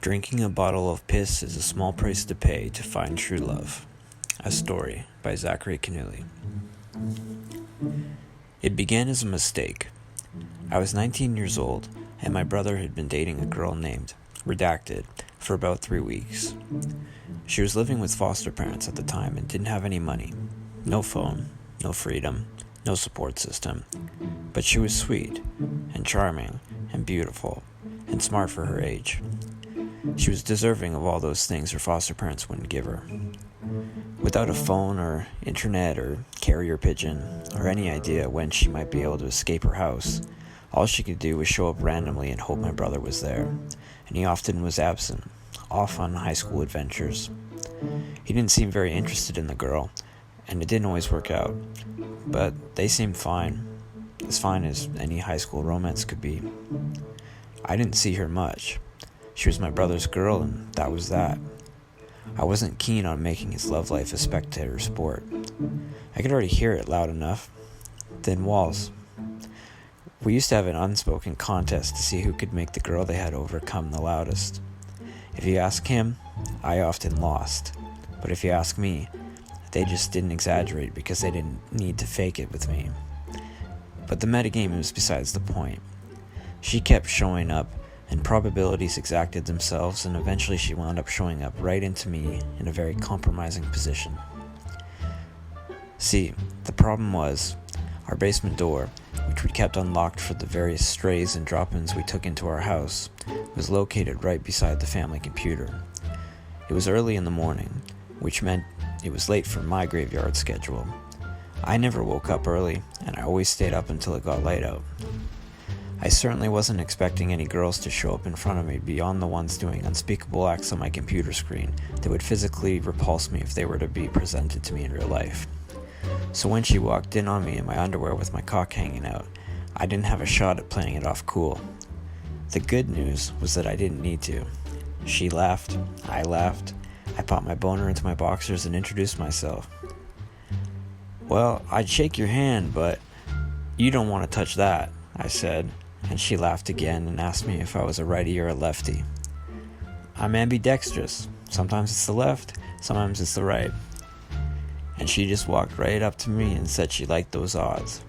Drinking a bottle of piss is a small price to pay to find true love. A story by Cannuli. It began as a mistake. I was 19 years old, and my brother had been dating a girl named Redacted for about 3 weeks. She was living with foster parents at the time and didn't have any money. No phone, no freedom, no support system. But she was sweet, and charming, and beautiful, and smart for her age. She was deserving of all those things her foster parents wouldn't give her. Without a phone or internet or carrier pigeon or any idea when she might be able to escape her house, all she could do was show up randomly and hope my brother was there, and he often was absent, off on high school adventures. He didn't seem very interested in the girl, and it didn't always work out, but they seemed fine as any high school romance could be. I didn't see her much. She was my brother's girl, and that was that. I wasn't keen on making his love life a spectator sport. I could already hear it loud enough. Thin walls. We used to have an unspoken contest to see who could make the girl they had overcome the loudest. If you ask him, I often lost. But if you ask me, they just didn't exaggerate because they didn't need to fake it with me. But the metagame was besides the point. She kept showing up, and probabilities exacted themselves, and eventually she wound up showing up right into me in a very compromising position. See, the problem was, our basement door, which we kept unlocked for the various strays and drop-ins we took into our house, was located right beside the family computer. It was early in the morning, which meant it was late for my graveyard schedule. I never woke up early, and I always stayed up until it got light out. I certainly wasn't expecting any girls to show up in front of me beyond the ones doing unspeakable acts on my computer screen that would physically repulse me if they were to be presented to me in real life. So when she walked in on me in my underwear with my cock hanging out, I didn't have a shot at playing it off cool. The good news was that I didn't need to. She laughed, I laughed, I popped my boner into my boxers and introduced myself. "Well, I'd shake your hand, but you don't want to touch that," I said. And she laughed again and asked me if I was a righty or a lefty. "I'm ambidextrous. Sometimes it's the left, sometimes it's the right." And she just walked right up to me and said she liked those odds.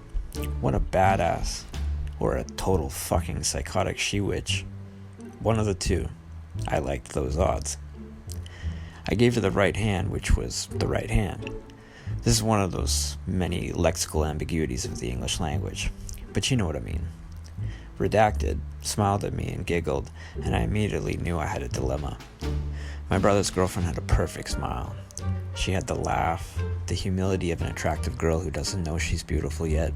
What a badass. Or a total fucking psychotic she-witch. One of the two. I liked those odds. I gave her the right hand, which was the right hand. This is one of those many lexical ambiguities of the English language, but you know what I mean. Redacted smiled at me and giggled, and I immediately knew I had a dilemma. My brother's girlfriend had a perfect smile. She had the laugh, the humility of an attractive girl who doesn't know she's beautiful yet.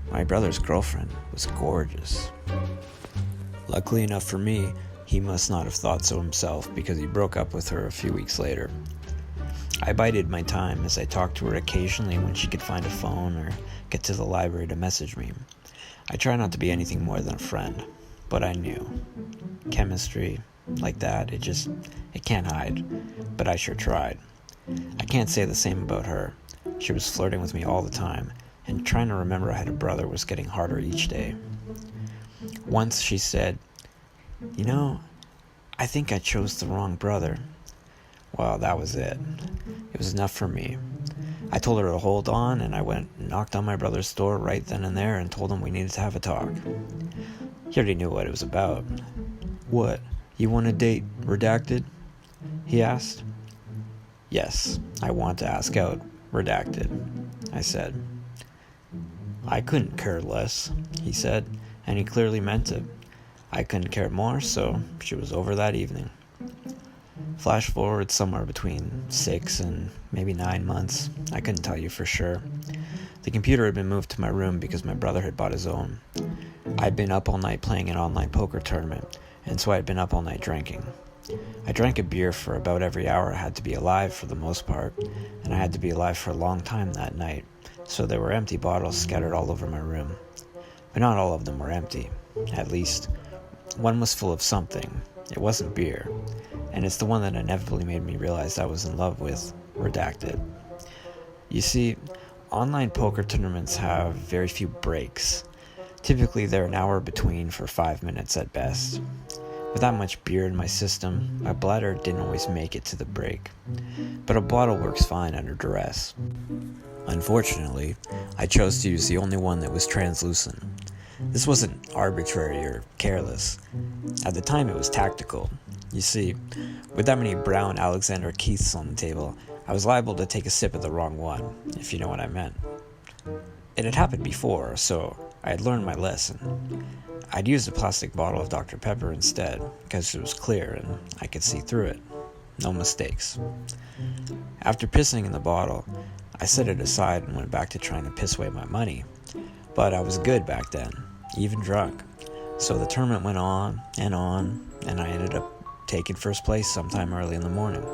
My brother's girlfriend was gorgeous. Luckily enough for me, he must not have thought so himself because he broke up with her a few weeks later. I bided my time as I talked to her occasionally when she could find a phone or get to the library to message me. I try not to be anything more than a friend, but I knew. Chemistry, like that, it can't hide, but I sure tried. I can't say the same about her. She was flirting with me all the time, and trying to remember I had a brother was getting harder each day. Once she said, "You know, I think I chose the wrong brother." Well, that was it. It was enough for me. I told her to hold on, and I went and knocked on my brother's door right then and there and told him we needed to have a talk. He already knew what it was about. "What, you want to date Redacted?" he asked. "Yes, I want to ask out Redacted," I said. "I couldn't care less," he said, and he clearly meant it. I couldn't care more, so she was over that evening. Flash forward somewhere between 6 and maybe 9 months. I couldn't tell you for sure. The computer had been moved to my room because my brother had bought his own. I'd been up all night playing an online poker tournament, and so I'd been up all night drinking. I drank a beer for about every hour I had to be alive for the most part, and I had to be alive for a long time that night, so there were empty bottles scattered all over my room. But not all of them were empty. At least, one was full of something. It wasn't beer, and it's the one that inevitably made me realize I was in love with Redacted. You see, online poker tournaments have very few breaks. Typically they're an hour between for 5 minutes at best. With that much beer in my system, my bladder didn't always make it to the break. But a bottle works fine under duress. Unfortunately, I chose to use the only one that was translucent. This wasn't arbitrary or careless. At the time it was tactical. You see, with that many brown Alexander Keiths on the table, I was liable to take a sip of the wrong one, if you know what I meant. It had happened before, so I had learned my lesson. I'd used a plastic bottle of Dr. Pepper instead, because it was clear and I could see through it. No mistakes. After pissing in the bottle, I set it aside and went back to trying to piss away my money. But I was good back then, even drunk. So the tournament went on, and I ended up taking first place sometime early in the morning.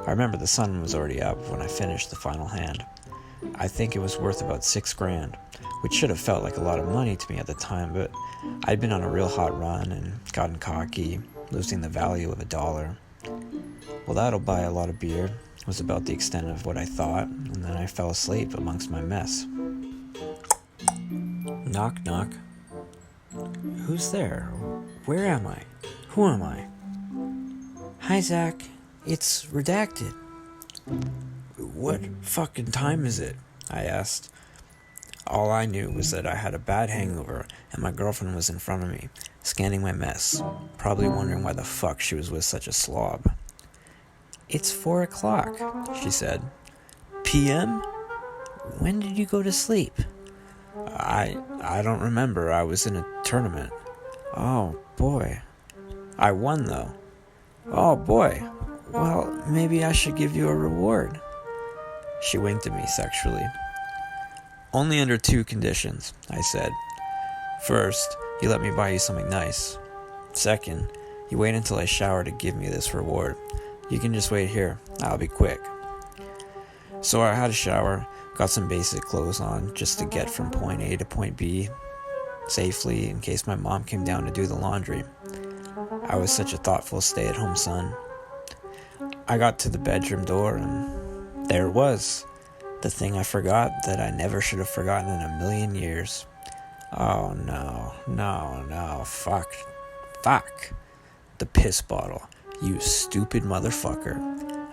I remember the sun was already up when I finished the final hand. I think it was worth about $6,000, which should have felt like a lot of money to me at the time, but I'd been on a real hot run and gotten cocky, losing the value of $1. Well, that'll buy a lot of beer, was about the extent of what I thought, and then I fell asleep amongst my mess. Knock, knock. Who's there? Where am I? Who am I? Hi, Zach. It's redacted. What fucking time is it? I asked. All I knew was that I had a bad hangover and my girlfriend was in front of me, scanning my mess, probably wondering why the fuck she was with such a slob. It's 4 o'clock, she said. PM? When did you go to sleep? I don't remember. I was in a tournament. Oh, boy. I won, though. Oh, boy. Well, maybe I should give you a reward. She winked at me sexually. Only under 2 conditions, I said. First, you let me buy you something nice. Second, you wait until I shower to give me this reward. You can just wait here. I'll be quick. So I had a shower, got some basic clothes on just to get from point A to point B safely in case my mom came down to do the laundry. I was such a thoughtful stay-at-home son. I got to the bedroom door and there it was. The thing I forgot that I never should have forgotten in a million years. Oh no, fuck. The piss bottle. You stupid motherfucker.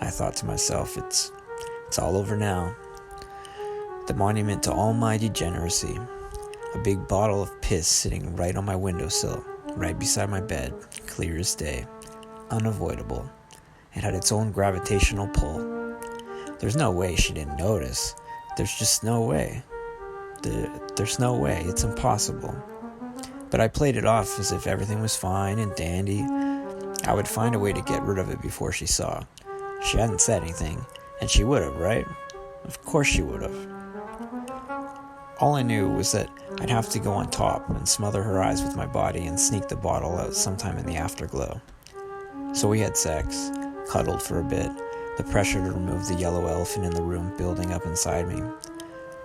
I thought to myself, it's all over now. The monument to all my degeneracy. A big bottle of piss sitting right on my windowsill, right beside my bed, clear as day. Unavoidable. It had its own gravitational pull. There's no way she didn't notice. There's just no way. There's no way. It's impossible. But I played it off as if everything was fine and dandy. I would find a way to get rid of it before she saw. She hadn't said anything, and she would have, right? Of course she would have. All I knew was that I'd have to go on top and smother her eyes with my body and sneak the bottle out sometime in the afterglow. So we had sex, cuddled for a bit, the pressure to remove the yellow elephant in the room building up inside me.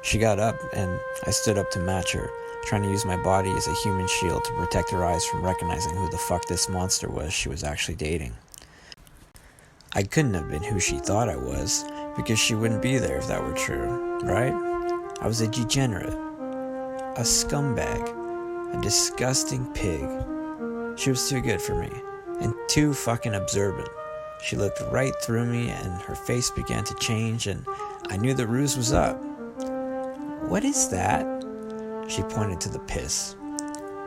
She got up, and I stood up to match her, trying to use my body as a human shield to protect her eyes from recognizing who the fuck this monster was she was actually dating. I couldn't have been who she thought I was, because she wouldn't be there if that were true, right? I was a degenerate, a scumbag, a disgusting pig. She was too good for me, and too fucking observant. She looked right through me, and her face began to change, and I knew the ruse was up. What is that? She pointed to the piss.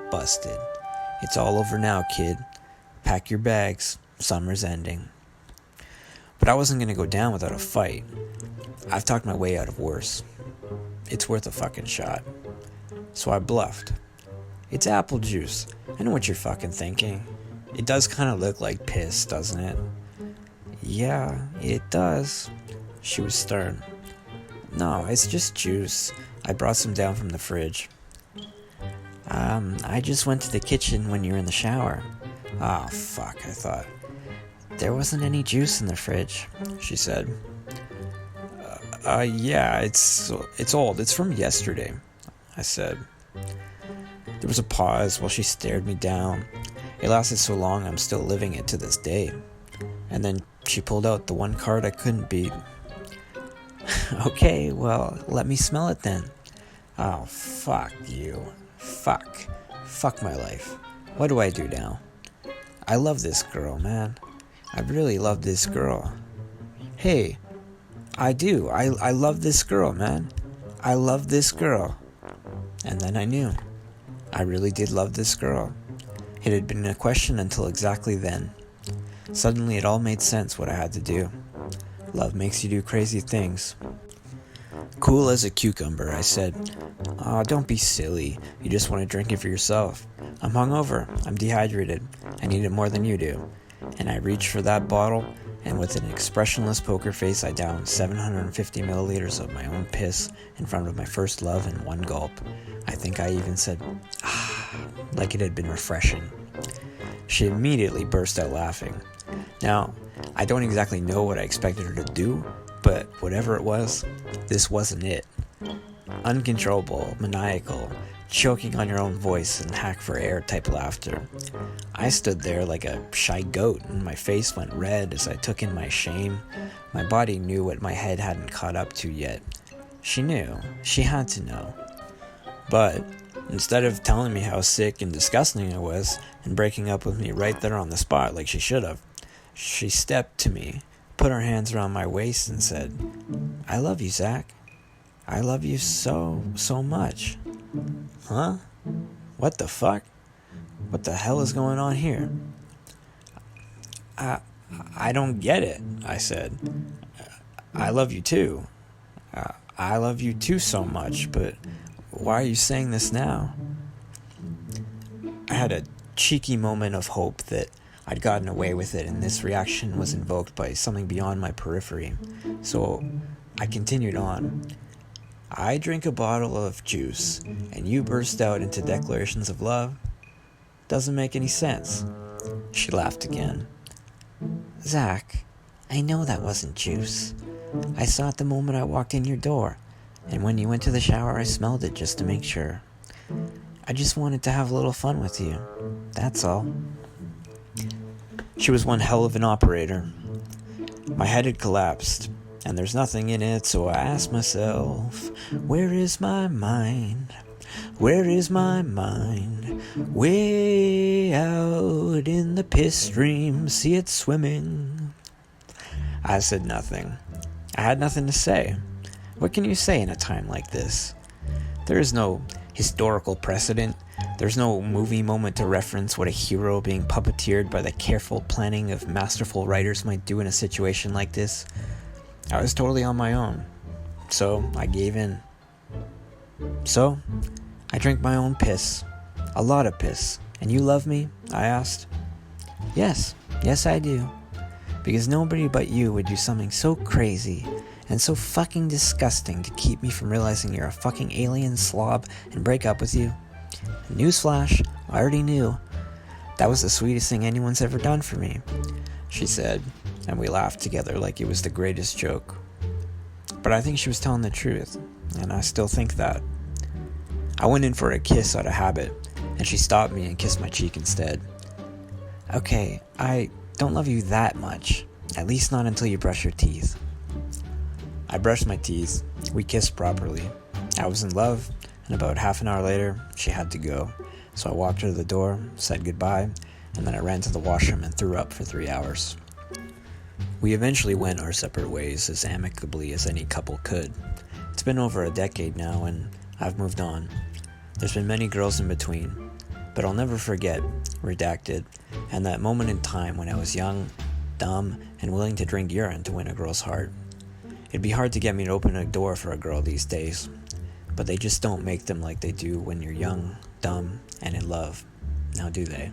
Busted. It's all over now, kid. Pack your bags. Summer's ending. But I wasn't going to go down without a fight. I've talked my way out of worse. It's worth a fucking shot. So I bluffed. It's apple juice. I know what you're fucking thinking. It does kind of look like piss, doesn't it? Yeah, it does. She was stern. No, it's just juice. I brought some down from the fridge. I just went to the kitchen when you were in the shower. Oh, fuck, I thought. There wasn't any juice in the fridge, she said. Yeah, it's old. It's from yesterday, I said. There was a pause while she stared me down. It lasted so long I'm still living it to this day. And then she pulled out the one card I couldn't beat. Okay, well, let me smell it then. Oh, fuck you. Fuck my life. What do I do now? I love this girl, man. I really love this girl. Hey, I do. I love this girl, man. I love this girl. And then I knew. I really did love this girl. It had been a question until exactly then. Suddenly it all made sense what I had to do. Love makes you do crazy things. Cool as a cucumber, I said, "Aw, don't be silly. You just want to drink it for yourself. I'm hungover. I'm dehydrated. I need it more than you do." And I reached for that bottle, and with an expressionless poker face, I downed 750 milliliters of my own piss in front of my first love in one gulp. I think I even said, like it had been refreshing. She immediately burst out laughing. Now, I don't exactly know what I expected her to do, but whatever it was, this wasn't it. Uncontrollable, maniacal, choking on your own voice and hack for air type laughter. I stood there like a shy goat, and my face went red as I took in my shame. My body knew what my head hadn't caught up to yet. She knew. She had to know. But instead of telling me how sick and disgusting it was and breaking up with me right there on the spot like she should have, she stepped to me, put her hands around my waist and said, "I love you, Zach. I love you so much." Huh? What the fuck? What the hell is going on here? I don't get it, I said. I love you too. I love you too so much, but why are you saying this now? I had a cheeky moment of hope that I'd gotten away with it, and this reaction was invoked by something beyond my periphery. So I continued on. I drink a bottle of juice, and you burst out into declarations of love? Doesn't make any sense. She laughed again. Zach, I know that wasn't juice. I saw it the moment I walked in your door, and when you went to the shower, I smelled it just to make sure. I just wanted to have a little fun with you. That's all. She was one hell of an operator. My head had collapsed, and there's nothing in it, so I asked myself, where is my mind? Where is my mind? Way out in the piss stream, see it swimming. I said nothing. I had nothing to say. What can you say in a time like this? There is no historical precedent. There's no movie moment to reference what a hero being puppeteered by the careful planning of masterful writers might do in a situation like this. I was totally on my own. So I gave in. So I drank my own piss. A lot of piss. And you love me? I asked. Yes I do. Because nobody but you would do something so crazy and so fucking disgusting to keep me from realizing you're a fucking alien slob and break up with you. Newsflash, I already knew. That was the sweetest thing anyone's ever done for me, she said, and we laughed together like it was the greatest joke. But I think she was telling the truth, and I still think that. I went in for a kiss out of habit, and she stopped me and kissed my cheek instead. Okay, I don't love you that much, at least not until you brush your teeth. I brushed my teeth. We kissed properly. I was in love, and about half an hour later, she had to go. So I walked her to the door, said goodbye, and then I ran to the washroom and threw up for 3 hours. We eventually went our separate ways as amicably as any couple could. It's been over a decade now, and I've moved on. There's been many girls in between, but I'll never forget, redacted, and that moment in time when I was young, dumb, and willing to drink urine to win a girl's heart. It'd be hard to get me to open a door for a girl these days, but they just don't make them like they do when you're young, dumb, and in love. Now do they?